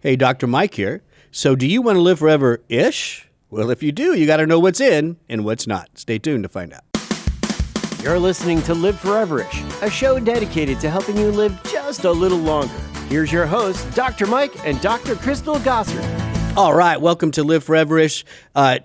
Hey, Dr. Mike here. So do you want to live forever-ish? Well, if you do, you got to know what's in and what's not. Stay tuned to find out. You're listening to Live Foreverish, a show dedicated to helping you live just a little longer. Here's your hosts, Dr. Mike and Dr. Crystal Gossard. All right, welcome to Live Foreverish.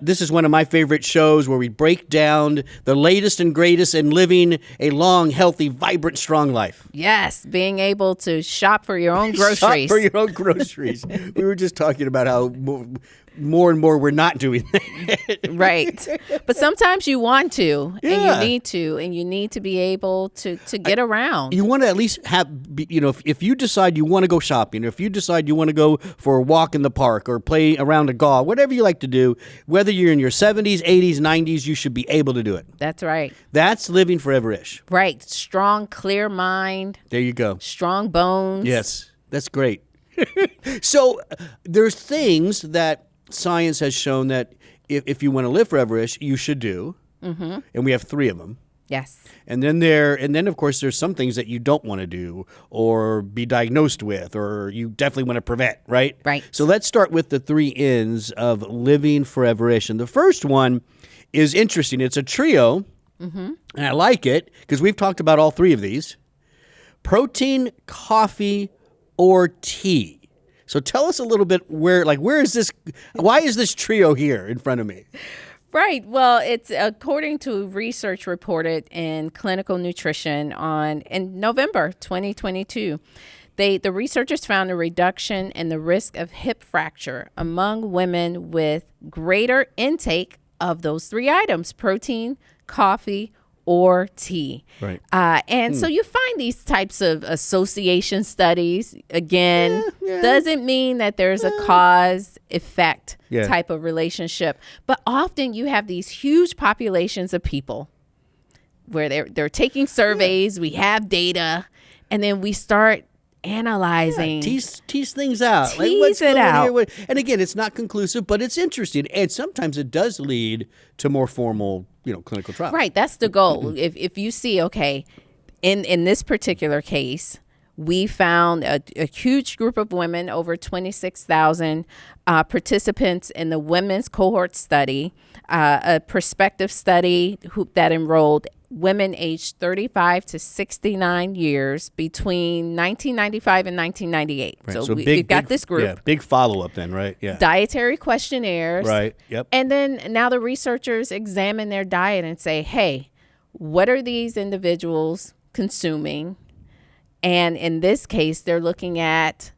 This is one of my favorite shows where we break down the latest and greatest in living a long, healthy, vibrant, strong life. Yes, being able to shop for your own groceries. Shop for your own groceries. We were just talking about how more and more we're not doing that. Right. But sometimes you want to, Yeah. and you need to be able to get around. You want to at least have, if you decide you want to go shopping, or if you decide you want to go for a walk in the park or play around a golf, whatever you like to do, whether you're in your 70s, 80s, 90s, you should be able to do it. That's right. That's living forever-ish. Right. Strong, clear mind. There you go. Strong bones. Yes, that's great. So there's things that science has shown that if you want to live forever-ish, you should do. Mm-hmm. And we have 3 of them. Yes. And then of course there's some things that you don't want to do or be diagnosed with, or you definitely want to prevent, right? Right. So let's start with the 3 N's of living forever-ish. And the first one is interesting. It's a trio, and I like it because we've talked about all 3 of these: protein, coffee, or tea. So tell us a little bit why is this trio here in front of me? Right. Well, it's according to research reported in Clinical Nutrition in November 2022. The researchers found a reduction in the risk of hip fracture among women with greater intake of those 3 items: protein, coffee, or tea. Right. So you find these types of association studies. Again, doesn't mean that there's a cause-effect type of relationship. But often you have these huge populations of people where they're taking surveys, we have data, and then we start analyzing. Tease things out. Tease it out. Here? And again, it's not conclusive, but it's interesting. And sometimes it does lead to more formal, clinical trials. Right. That's the goal. If you see, okay, in this particular case, we found a huge group of women, over 26,000 participants in the women's cohort study, a prospective study that enrolled women aged 35 to 69 years between 1995 and 1998. Right. So we've got this group. Yeah, big follow-up then, right? Yeah. Dietary questionnaires. Right, yep. And then now the researchers examine their diet and say, hey, what are these individuals consuming? And in this case, they're looking at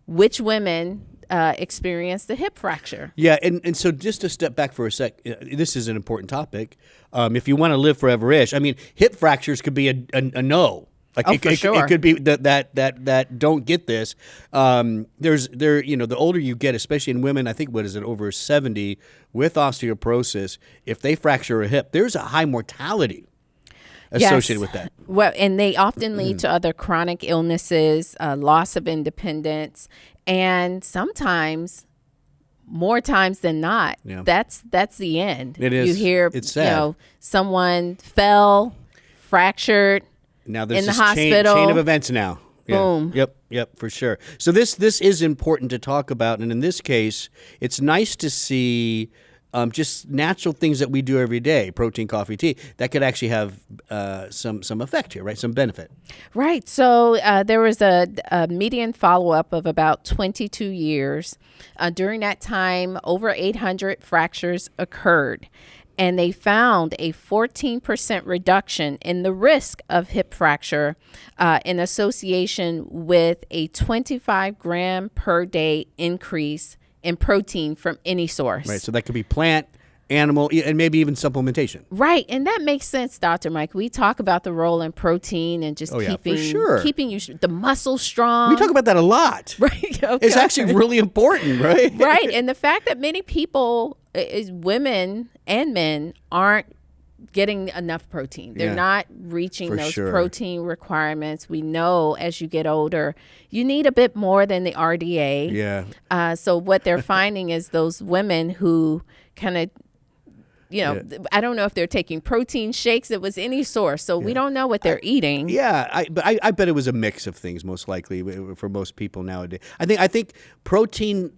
which women experienced the hip fracture. Yeah, and so just to step back for a sec, this is an important topic. If you want to live forever-ish, I mean, hip fractures could be a no. For sure. It could be that don't get this. The older you get, especially in women, I think over 70 with osteoporosis, if they fracture a hip, there's a high mortality associated with that. Well, and they often lead to other chronic illnesses, loss of independence, and sometimes, more times than not, that's the end. It is. You hear, it's sad. Someone fell, fractured. Now there's in the this hospital. chain of events now. Yeah. Boom. Yep, for sure. So this is important to talk about, and in this case, it's nice to see just natural things that we do every day, protein, coffee, tea, that could actually have some effect here, right? Some benefit. Right. So there was a median follow-up of about 22 years. During that time, over 800 fractures occurred. And they found a 14% reduction in the risk of hip fracture in association with a 25 gram per day increase in protein from any source. Right. So that could be plant, animal, and maybe even supplementation. Right. And that makes sense, Dr. Mike. We talk about the role in protein and just keeping the muscle strong. We talk about that a lot. Right. Okay. It's actually really important, right? Right. And the fact that many people, women and men, aren't getting enough protein. They're not reaching those protein requirements. We know as you get older, you need a bit more than the RDA. Yeah. So what they're finding is those women who kind of I don't know if they're taking protein shakes. It was any source. So we don't know what they're eating. But I bet it was a mix of things, most likely, for most people nowadays. I think protein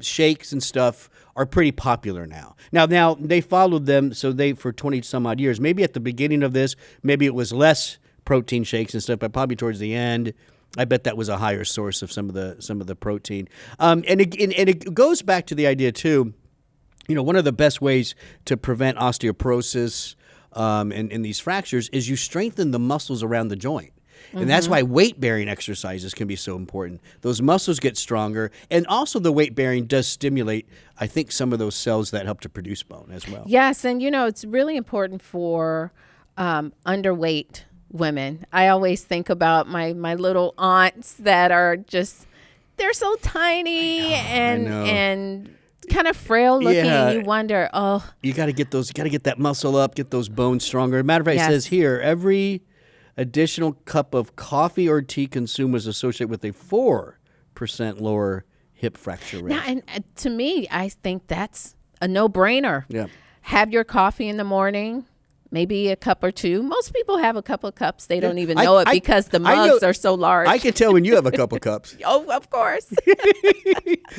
shakes and stuff are pretty popular now. Now they followed them, so for 20 some odd years. Maybe at the beginning of this, maybe it was less protein shakes and stuff, but probably towards the end, I bet that was a higher source of some of the protein. And it goes back to the idea too. One of the best ways to prevent osteoporosis and these fractures is you strengthen the muscles around the joint. And that's why weight-bearing exercises can be so important. Those muscles get stronger, and also the weight-bearing does stimulate, I think, some of those cells that help to produce bone as well. Yes, and it's really important for underweight women. I always think about my little aunts that are they're so tiny and kind of frail looking, and you wonder, you got to get that muscle up, get those bones stronger. Matter of fact, it says here, every additional cup of coffee or tea consumed was associated with a 4% lower hip fracture rate. Now, and to me, I think that's a no-brainer. Yeah. Have your coffee in the morning, maybe a cup or two. Most people have a couple of cups. They don't even know it because the mugs are so large. I can tell when you have a couple cups. Oh, of course.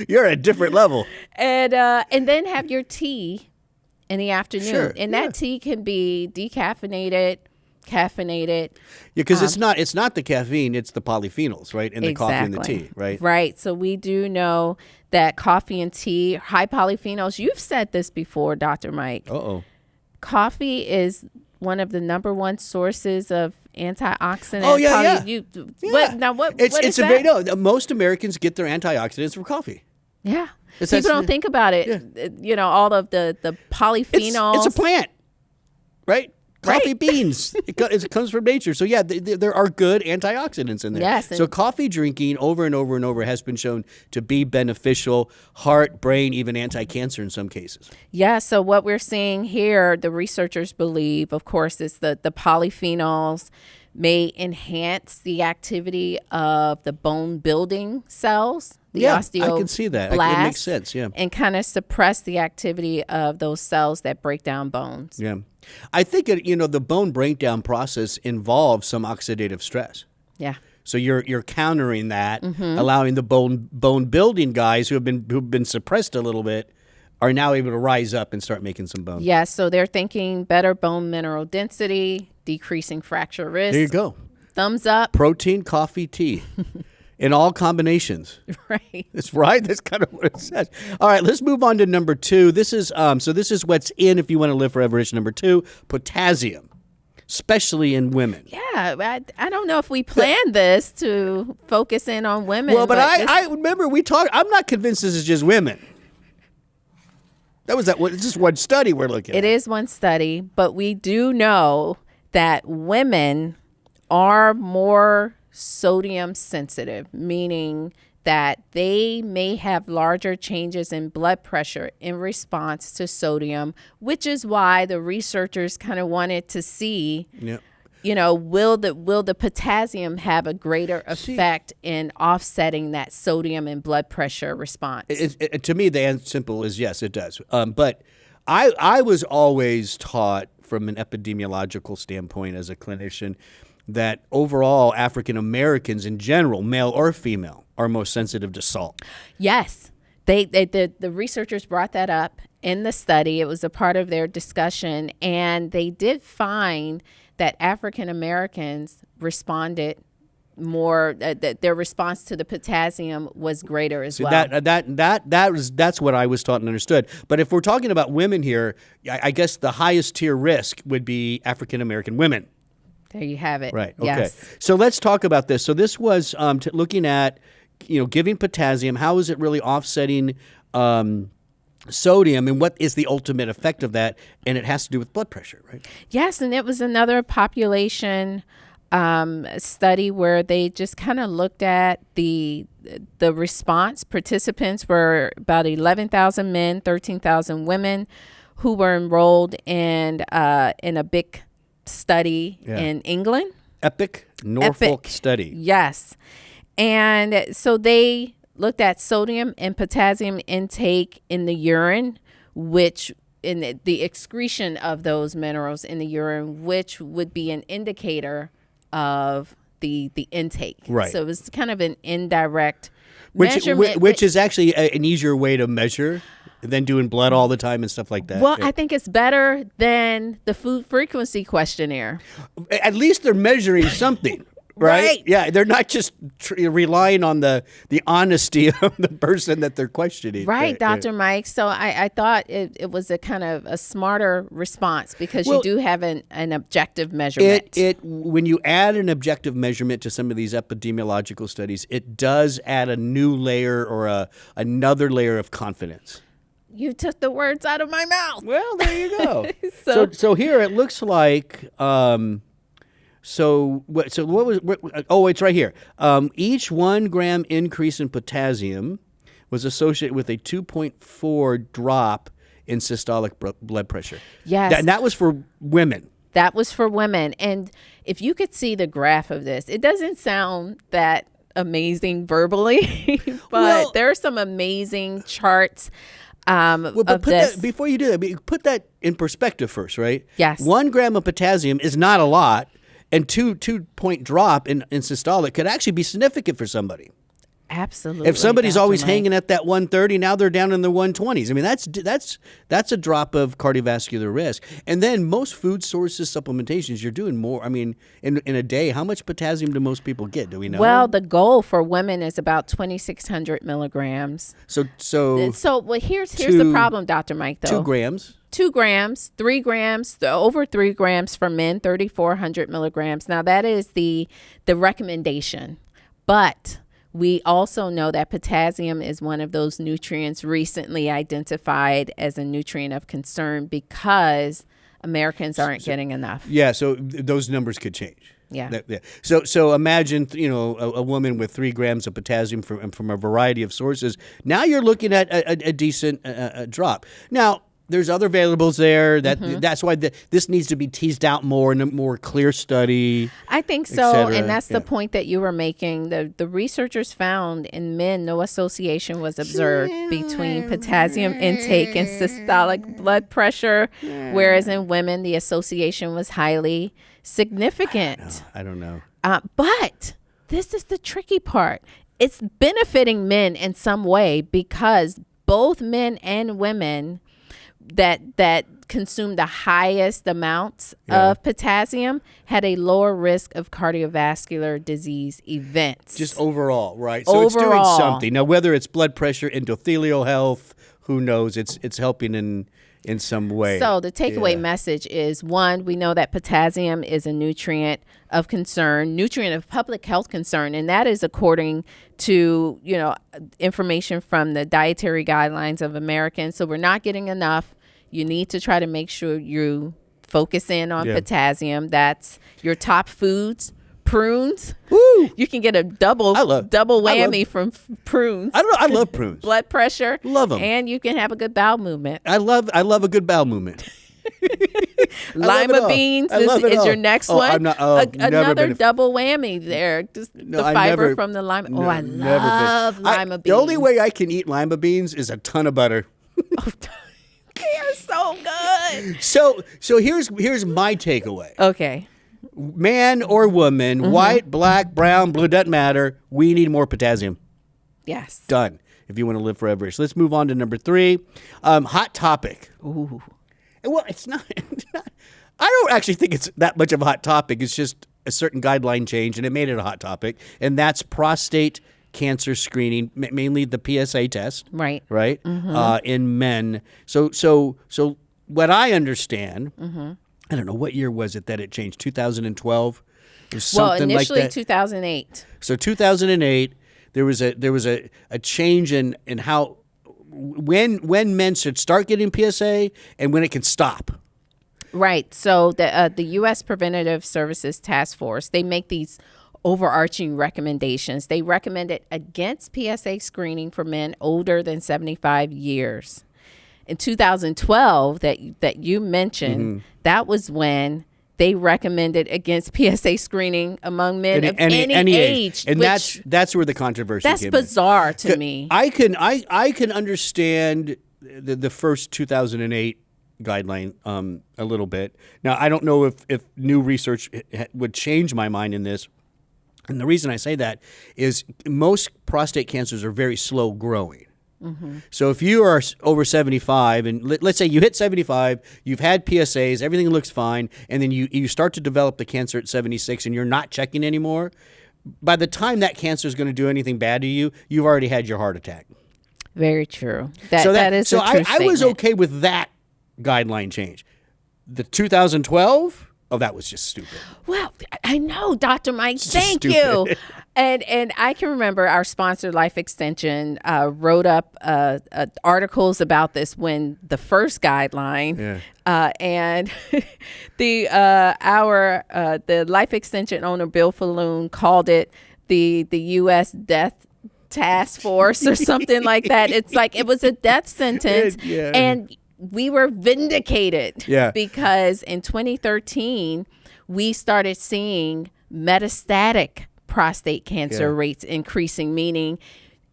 You're at a different level. And then have your tea in the afternoon. Sure, and that tea can be decaffeinated, caffeinated. Yeah, because it's not the caffeine, it's the polyphenols, right? In the coffee and the tea, right? Right. So we do know that coffee and tea, high polyphenols. You've said this before, Dr. Mike. Coffee is one of the number one sources of antioxidants. Oh, yeah. What is that? No, most Americans get their antioxidants from coffee. Yeah. People don't think about it. All of the polyphenols. It's a plant, right? Coffee beans. It comes from nature. So, there are good antioxidants in there. Yes. So, coffee drinking over and over and over has been shown to be beneficial, heart, brain, even anti-cancer in some cases. Yeah. So, what we're seeing here, the researchers believe, of course, is the polyphenols may enhance the activity of the bone building cells. Osteoblasts, I can see that. It makes sense, and kind of suppress the activity of those cells that break down bones. Yeah. I think, the bone breakdown process involves some oxidative stress. Yeah. So you're countering that, allowing the bone building guys who've been suppressed a little bit are now able to rise up and start making some bone. Yeah, so they're thinking better bone mineral density, decreasing fracture risk. There you go. Thumbs up. Protein, coffee, tea. In all combinations. Right. That's right. That's kind of what it says. All right, let's move on to number 2. This is what's in if you want to live forever-ish. Number 2, potassium, especially in women. Yeah, I don't know if we planned this to focus in on women. Well, but I remember we talked. I'm not convinced this is just women. It's just one study we're looking at. It is one study, but we do know that women are more sodium sensitive, meaning that they may have larger changes in blood pressure in response to sodium, which is why the researchers kind of wanted to see, will the potassium have a greater effect in offsetting that sodium and blood pressure response? To me, the answer simple is yes, it does. But I was always taught from an epidemiological standpoint as a clinician that overall African Americans in general, male or female, are most sensitive to salt. Yes. The researchers brought that up in the study. It was a part of their discussion, and they did find that African Americans responded more, that their response to the potassium was greater as well. That's what I was taught and understood. But if we're talking about women here, I guess the highest tier risk would be African American women. There you have it. Right. Okay. Yes. So let's talk about this. So this was looking at, giving potassium. How is it really offsetting sodium, and what is the ultimate effect of that? And it has to do with blood pressure, right? Yes, and it was another population study where they just kind of looked at the response. Participants were about 11,000 men, 13,000 women who were enrolled in a big study in England. Norfolk study. Yes. And so they looked at sodium and potassium intake in the urine, which in the excretion of those minerals in the urine, which would be an indicator of the intake. Right. So it was kind of an indirect measurement. Which is actually an easier way to measure than doing blood all the time and stuff like that. Well, I think it's better than the food frequency questionnaire. At least they're measuring something. Right? Yeah, they're not just relying on the honesty of the person that they're questioning. Right, Dr. Mike. So I thought it was a kind of a smarter response because you do have an objective measurement. When you add an objective measurement to some of these epidemiological studies, it does add a new layer or another layer of confidence. You took the words out of my mouth. Well, there you go. so here it looks like... So what was? Oh, it's right here. Each 1 gram increase in potassium was associated with a 2.4 drop in systolic blood pressure. Yes, and that was for women. That was for women. And if you could see the graph of this, it doesn't sound that amazing verbally, but there are some amazing charts. Before you do that, put that in perspective first, right? Yes. 1 gram of potassium is not a lot. And 2-point drop in systolic could actually be significant for somebody. Absolutely. If somebody's always hanging at that 130, now they're down in the 120s. I mean, that's a drop of cardiovascular risk. And then most food sources, supplementations, you're doing more. I mean, in a day, how much potassium do most people get? Do we know? Well, the goal for women is about 2,600 milligrams. So here's the problem, Dr. Mike, though. 2 grams. 2 grams, 3 grams, over 3 grams for men, 3,400 milligrams. Now, that is the recommendation. But we also know that potassium is one of those nutrients recently identified as a nutrient of concern because Americans aren't getting enough. Yeah, so those numbers could change. Yeah. So imagine, a woman with 3 grams of potassium from a variety of sources. Now you're looking at a decent drop. Now, there's other variables there. That's why this needs to be teased out more in a more clear study. I think so, and that's the point that you were making. The researchers found in men no association was observed between potassium intake and systolic blood pressure, whereas in women the association was highly significant. I don't know. But this is the tricky part. It's benefiting men in some way because both men and women that consumed the highest amounts of potassium had a lower risk of cardiovascular disease events. Just overall, right? So it's doing something. Now, whether it's blood pressure, endothelial health, who knows? It's helping in some way. So the takeaway message is, 1, we know that potassium is a nutrient of concern, nutrient of public health concern, and that is according to, information from the dietary guidelines of Americans. So we're not getting enough. You need to try to make sure you focus in on potassium. That's your top foods. Prunes. Woo! You can get a double whammy from prunes. I love prunes. Blood pressure. Love them. And you can have a good bowel movement. I love a good bowel movement. Lima beans is your next one. Another double whammy there. Just the fiber from the lima. I love lima beans. The only way I can eat lima beans is a ton of butter. They are so good. So here's my takeaway. Okay. Man or woman, white, black, brown, blue, doesn't matter. We need more potassium. Yes. Done. If you want to live forever. So let's move on to number 3. Hot topic. Ooh. Well, it's not. I don't actually think it's that much of a hot topic. It's just a certain guideline change, and it made it a hot topic. And that's prostate cancer screening, mainly the PSA test. Right. Right. In men. So what I understand. I don't know, what year was it that it changed? 2012? Initially like that. 2008. So 2008, there was a change in how when men should start getting PSA and when it can stop. Right. So the U.S. Preventative Services Task Force, they make these overarching recommendations. They recommended against PSA screening for men older than 75 years. In 2012, that you mentioned, that was when they recommended against PSA screening among men of any age. And that's where the controversy came in. That's bizarre to me. I can understand the first 2008 guideline a little bit. Now, I don't know if new research would change my mind in this. And the reason I say that is most prostate cancers are very slow growing. So if you are over 75, and let's say you hit 75, you've had PSAs, everything looks fine, and then you start to develop the cancer at 76 and you're not checking anymore, by the time that cancer is going to do anything bad to you, you've already had your heart attack. Very true. That is a true I was statement. okay with that guideline change. The 2012, that was just stupid. Well, I know, Dr. Mike. It's just Thank you. stupid. And I can remember our sponsor, Life Extension, wrote up articles about this when the first guideline, and the Life Extension owner, Bill Falloon, called it the U.S. Death Task Force or something like that. It's like it was a death sentence, and we were vindicated because in 2013 we started seeing metastatic prostate cancer rates increasing, meaning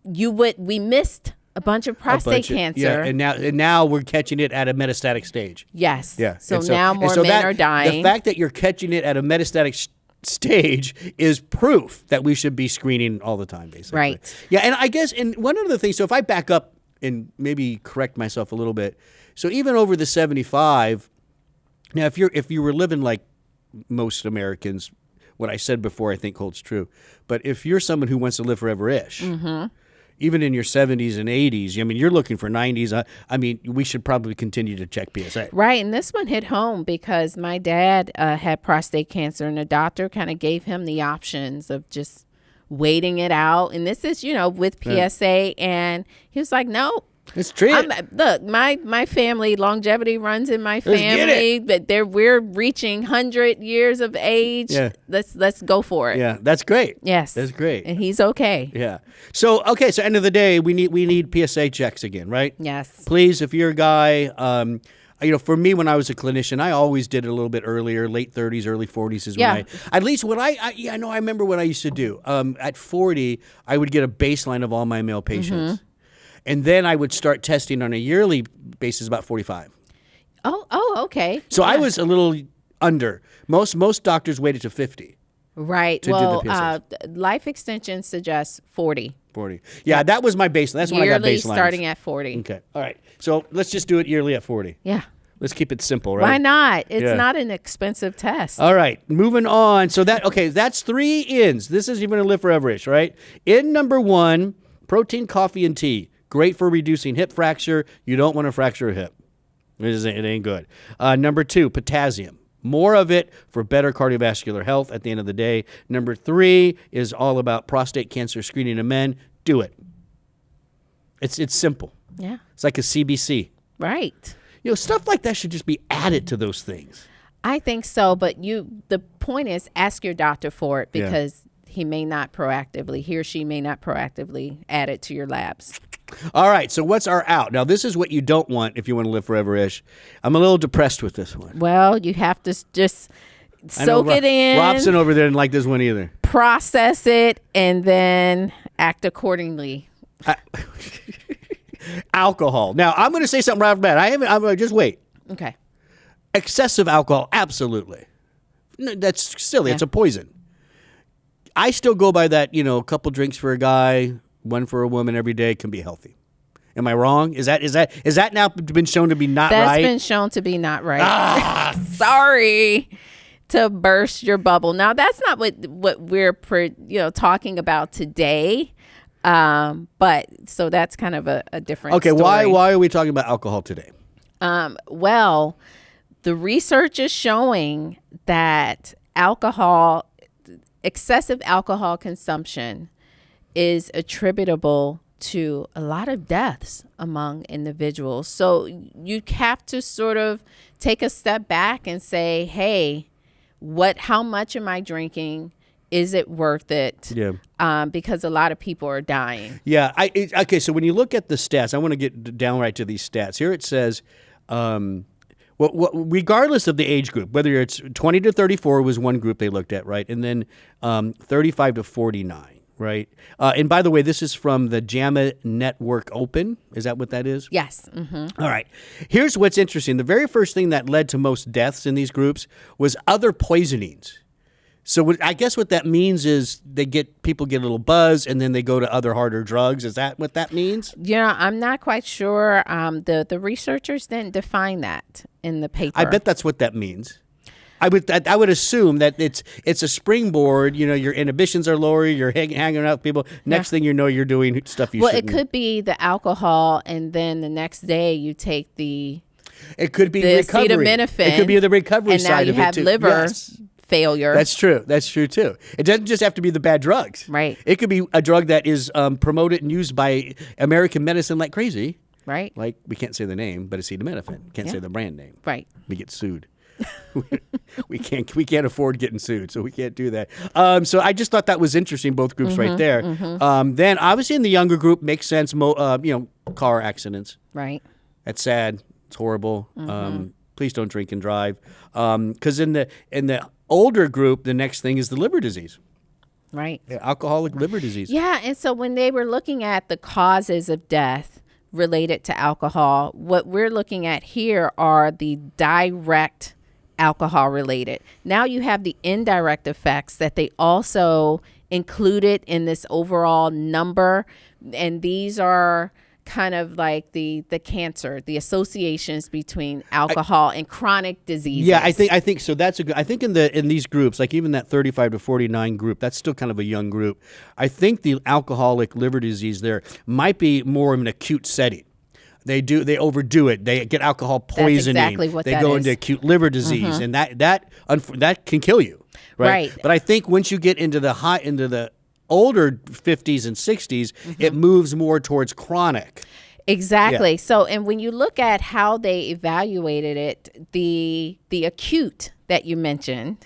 we missed a bunch of prostate cancer. And now we're catching it at a metastatic stage. Yes. Yeah. So now more men are dying. The fact that you're catching it at a metastatic stage is proof that we should be screening all the time, basically. Right. Yeah, and I guess, and one other thing, so if I back up and maybe correct myself a little bit, so even over the 75, now if you were living like most Americans, what I said before I think holds true. But if you're someone who wants to live forever-ish, even in your 70s and 80s, I mean, you're looking for 90s. I mean, we should probably continue to check PSA. Right, and this one hit home because my dad had prostate cancer, and the doctor kind of gave him the options of just waiting it out. And this is, with PSA, and he was like, no. Let's treat it. Look, my family, longevity runs in my family, but we're reaching 100 years of age. Yeah. Let's go for it. Yeah, that's great. Yes. That's great. And he's okay. Yeah. So, end of the day, we need PSA checks again, right? Yes. Please, if you're a guy, for me, when I was a clinician, I always did it a little bit earlier, late 30s, early 40s is when I remember what I used to do. At 40, I would get a baseline of all my male patients. And then I would start testing on a yearly basis about 45. Oh, okay. So I was a little under. Most doctors waited to 50. Right. To do the PSAs. Life Extension suggests 40. 40. Yeah, that was my baseline. That's when I got Yearly baseline. starting at 40. Okay. All right. So let's just do it yearly at 40. Yeah. Let's keep it simple, right? Why not? It's not an expensive test. All right. Moving on. So that's 3 ins. This is even a live forever-ish, right? In number 1, protein, coffee, and tea. Great for reducing hip fracture. You don't want to fracture a hip. It ain't good. Number 2, potassium. More of it for better cardiovascular health at the end of the day. Number 3 is all about prostate cancer screening in men. Do it. It's simple. Yeah. It's like a CBC. Right. Stuff like that should just be added to those things. I think so, but the point is ask your doctor for it because he or she may not proactively add it to your labs. All right, so what's our out? Now, this is what you don't want if you want to live forever-ish. I'm a little depressed with this one. Well, you have to just soak it in. Robson over there didn't like this one either. Process it, and then act accordingly. Alcohol. Now, I'm going to say something right off the bat. I'm going to just wait. Okay. Excessive alcohol, absolutely. No, that's silly. Yeah. It's a poison. I still go by that, a couple drinks for a guy, one for a woman every day can be healthy. Am I wrong? Is that now been shown to be not right? That's been shown to be not right. Sorry to burst your bubble. Now that's not what we're talking about today. But so that's kind of a different story. Why are we talking about alcohol today? Well, the research is showing that excessive alcohol consumption is attributable to a lot of deaths among individuals. So you have to sort of take a step back and say, hey, how much am I drinking? Is it worth it? Yeah. Because a lot of people are dying. Yeah. Okay. So when you look at the stats, I want to get downright to these stats. Here it says, regardless of the age group, whether it's 20 to 34 was one group they looked at, right? And then 35 to 49. Right. And by the way, this is from the JAMA Network Open. Is that what that is? Yes. Mm-hmm. All right. Here's what's interesting. The very first thing that led to most deaths in these groups was other poisonings. So I guess what that means is people get a little buzz and then they go to other harder drugs. Is that what that means? Yeah, I'm not quite sure. The researchers didn't define that in the paper. I bet that's what that means. I would assume that it's a springboard. You know, your inhibitions are lower. You're hanging out with people. Next thing you know, you're doing stuff you shouldn't. Well, it could be the alcohol, and then the next day you take the. It could be the recovery. acetaminophen, it could be the recovery and side of it too. now you have liver failure. That's true. That's true too. It doesn't just have to be the bad drugs. Right. It could be a drug that is promoted and used by American medicine like crazy. Right. Like we can't say the name, but acetaminophen. Can't say the brand name. Right. We get sued. we can't afford getting sued, so we can't do that. So I just thought that was interesting. Both groups right there. Then obviously in the younger group makes sense. Car accidents. Right. That's sad. It's horrible. Please don't drink and drive. Because in the older group, the next thing is the liver disease. Right. Alcoholic liver disease. Yeah, and so when they were looking at the causes of death related to alcohol, what we're looking at here are the direct alcohol related. Now you have the indirect effects that they also included in this overall number, and these are kind of like the cancer, the associations between alcohol and chronic diseases. Yeah, I think so. That's a good. I think in these groups, like even that 35 to 49 group, that's still kind of a young group. I think the alcoholic liver disease there might be more of an acute setting. They overdo it. They get alcohol poisoning. That's exactly what they that go is. into acute liver disease, and that can kill you. Right. But I think once you get into the older 50s and 60s, it moves more towards chronic. Exactly. Yeah. So, and when you look at how they evaluated it, the acute that you mentioned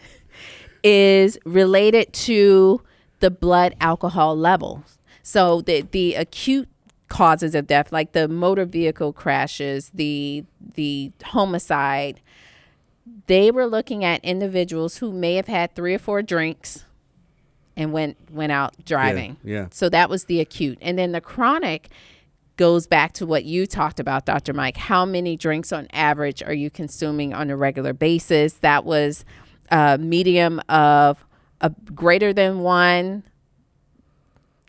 is related to the blood alcohol levels. So the acute causes of death, like the motor vehicle crashes, the homicide, they were looking at individuals who may have had 3 or 4 drinks and went out driving. Yeah. So that was the acute. And then the chronic goes back to what you talked about, Dr. Mike. How many drinks on average are you consuming on a regular basis? That was a medium of a greater than 1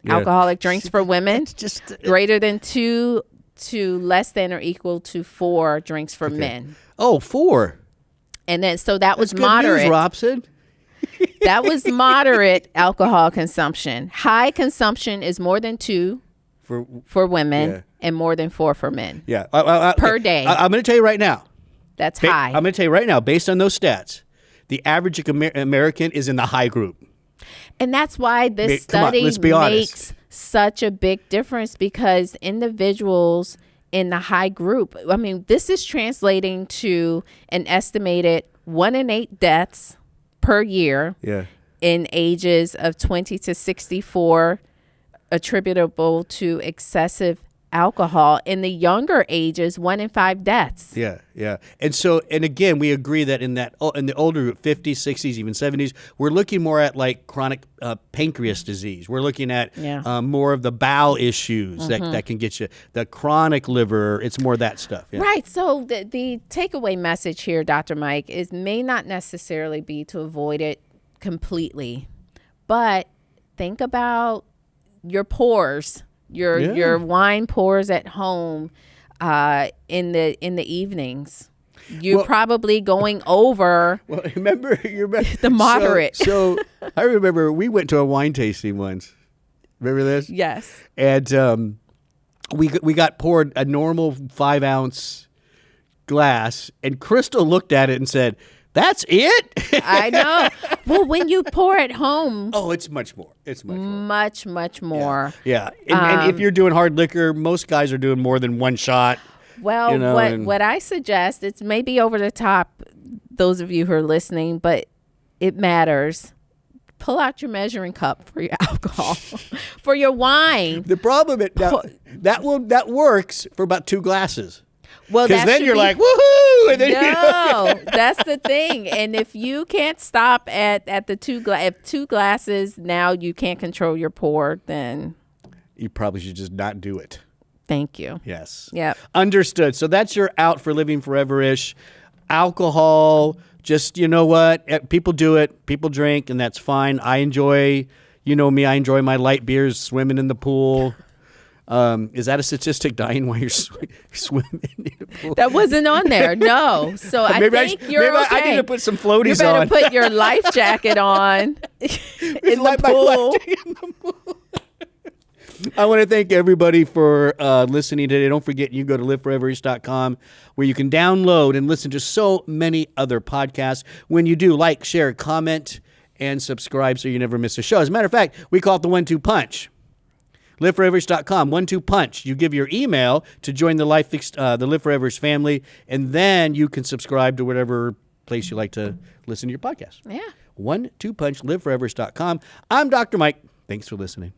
alcoholic drinks for women, greater than 2 to less than or equal to 4 drinks for men. Oh, 4. And then, so that was That's moderate. Good news, Robson. That was moderate alcohol consumption. High consumption is more than 2 for women and more than 4 for men. Yeah. Per day. I'm going to tell you right now. That's high. I'm going to tell you right now, based on those stats, the average American is in the high group. And that's why this study makes such a big difference, because individuals in the high group, I mean, this is translating to an estimated 1 in 8 deaths per year in ages of 20 to 64 attributable to excessive alcohol. In the younger ages, 1 in 5 deaths. Yeah. And again, we agree that in the older group, 50s, 60s, even 70s, we're looking more at like chronic pancreas disease. We're looking at more of the bowel issues that can get you. The chronic liver, it's more that stuff. Yeah. Right. So the takeaway message here, Dr. Mike, is may not necessarily be to avoid it completely, but think about your pores. Your wine pours at home in the evenings. You're probably going over. Well, remember the moderate. So I remember we went to a wine tasting once. Remember this? Yes. And we got poured a normal 5-ounce glass, and Crystal looked at it and said, "That's it?" I know. Well, when you pour at home, it's much more. It's much more. Much more. Yeah. And if you're doing hard liquor, most guys are doing more than 1 shot. Well, what I suggest, it's maybe over the top, those of you who are listening, but it matters. Pull out your measuring cup for your alcohol, for your wine. The problem is that works for about 2 glasses. Well, because that then should you're be- like, woohoo! And then No, that's the thing. And if you can't stop at the if 2 glasses, now you can't control your pour, then you probably should just not do it. thank you. Yes. Yep. Understood. So that's your out for living forever-ish. Alcohol, just, you know what? People do it. People drink, and that's fine. I enjoy, you know me, I enjoy my light beers, swimming in the pool. Is that a statistic, dying while you're swimming in the pool? That wasn't on there. No. So I think you're okay. I need to put some floaties You better on. put your life jacket on in Light the my life pool. jacket in the pool. I want to thank everybody for listening today. Don't forget, you go to liveforeverish.com where you can download and listen to so many other podcasts. When you do, like, share, comment, and subscribe so you never miss a show. As a matter of fact, we call it the 1-2 punch. liveforeverish.com, 1-2 punch. You give your email to join the Live Foreverish family, and then you can subscribe to whatever place you like to listen to your podcast. Yeah. 1-2 punch, liveforeverish.com. I'm Dr. Mike. Thanks for listening.